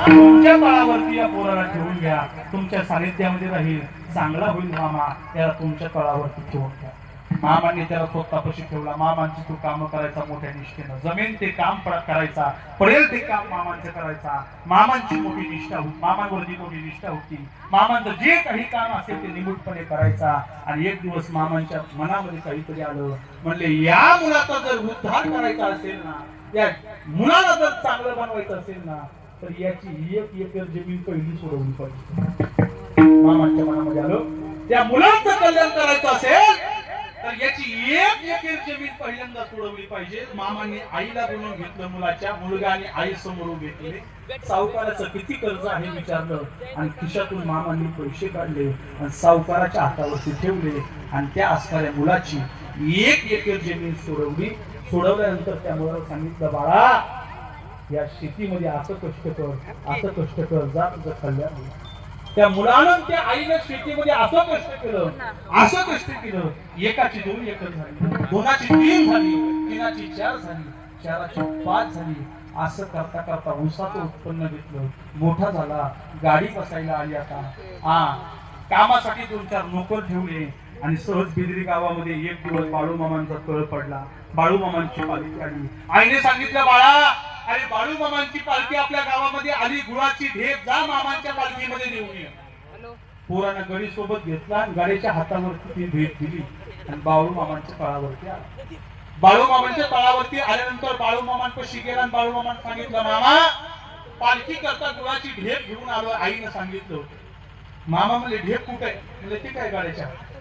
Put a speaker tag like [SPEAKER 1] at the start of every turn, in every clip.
[SPEAKER 1] तुमच्या तळावरती या पोराला ठेवून घ्या, तुमच्या सानिध्यामध्ये राहील, चांगला होईल मामा, त्याला तुमच्या तळावरती ठेवून घ्या. मामांनी त्याला स्वतःपाशी ठेवला. मामांची तो काम करायचा मोठ्या निष्ठेनं, जमेन ते काम करायचा, पडेल ते काम मामांचं करायचा. मामांची मोठी निष्ठा होती, मामांवरती मोठी निष्ठा होती. मामांचं जे काही काम असेल ते निमूटपणे करायचा. आणि एक दिवस मामांच्या मनामध्ये काहीतरी आलं, म्हणले या मुलाचा जर उद्धार करायचा असेल ना, या मुलाला जर चांगलं बनवायचं असेल ना, तर याची 1 एकर जमीन पहिली सोडवली पाहिजे. मामांच्या मनामध्ये आलं, त्या मुलाचं कल्याण करायचं असेल तर याची 1 एकर जमीन पहिल्यांदा सोडवली पाहिजे. मामाने आईला बोलून घेतलं, मुलाच्या मुलगा आणि आई समोर घेतले. सावकाराचं किती कर्ज आहे विचारलं, आणि खिशातून मामांनी पैसे काढले आणि सावकाराच्या हातावरती ठेवले. आणि त्या असणाऱ्या मुलाची 1 एकर जमीन सोडवली. सोडवल्यानंतर त्या मुलाला सांगितलं, बाळा या शेतीमध्ये असं कष्ट कर, असं कष्ट कर, जा तुझं कल्याण होईल. त्या मुलानं त्या आईनं शेतीमध्ये असं कष्ट केलं, असं कष्ट केलं. एकाची 2 एकर झाली, 2ची 3 झाली, 3ची 4 झाली, 4ची 5 झाली. असं करता करता ऊसाचं उत्पन्न घेतलं, मोठा झाला, गाडी बसायला आली. आता कामासाठी 2-4 नोकर ठेवले. आणि सहज बिदरी गावामध्ये एक दिवस बाळू मामांचा कळ पडला. बाळू मामांची पालखी आली. आईने सांगितलं, बाळा अरे बाळू मामांची पालखी आपल्या गावामध्ये आली, गुळाची ढेप, जा मामांच्या पालखीमध्ये नेऊन ये. पोरानं गडी सोबत घेतला आणि गाडीच्या हातावरती ती भेट दिली आणि बाळू मामांच्या तळावरती आला. बाळू मामांच्या तळावरती आल्यानंतर बाळू मामांपाशी गेला आणि बाळू मामांना सांगितलं, मामा पालखी करता गुळाची ढेप घेऊन आलो. आईनं सांगितलं होतं. मामा म्हणले, ढेप कुठे आहे? म्हणले, ती काय गाडीच्या हातात.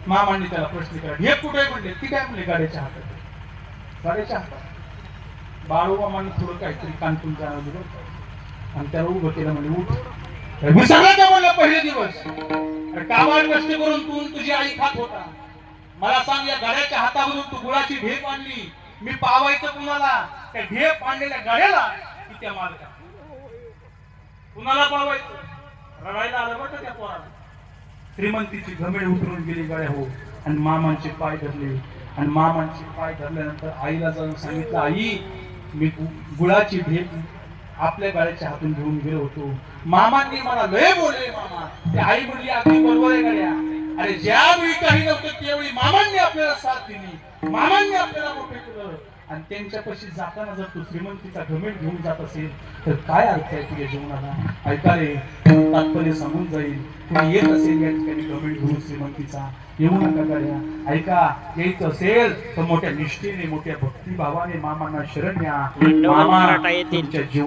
[SPEAKER 1] मामांनी त्याला प्रश्न केला, ढेप कुठे आहे? म्हणले, ती काय? म्हणले, गाडीच्या हातात. गाडीच्या हातात. बाळू मामांनी थोडं काहीतरी कानपून जाणवलं आणि त्याला उभं केलं. म्हणजे उठ, विसरला का म्हणलं पहिले दिवस? कामावर कष्ट करून तू तुझी आई खात होता. मला सांग, या गाड्याच्या हातावरून तू गुळाची ढेप आणली, मी पावायचं कुणाला? त्या ढेप आणलेल्या गाड्याला की त्या मालका? कुणाला पावायचं? रडायला आलं बरं त्या पोराला. श्रीमंतीची घमेड उतरून गेली गाड्या हो. आणि मामांचे पाय धरले. आणि मामांचे पाय धरल्यानंतर आईला जाऊन सांगितलं, आई मी गुळाची ढेप आपल्या गाड्याच्या हातून घेऊन गेलो होतो, मामांनी मला लय बोलले. मामा, ते आई म्हणली, अगदी बरोबर आहे गाड्या. अरे ज्यावेळी काही नव्हतं त्यावेळी मामांनी आपल्याला साथ दिली, मामांनी आपल्याला मोठे केलं. आणि त्यांच्यापाशी जाताना जर तू श्रीमंतीचा घमेंड घेऊन जात असेल तर काय अर्थ आहे तुझ्या जीवनाला? ऐका रे, तात्पर्य सांगून जाईल. तुम्ही येत असेल या ठिकाणी घमेंड घेऊन श्रीमंतीचा, येऊ नका गाड्या. ऐका, यायचं असेल तर मोठ्या निष्ठेने, मोठ्या भक्तिभावाने मामांना शरण या. मामा तुमच्या जीवन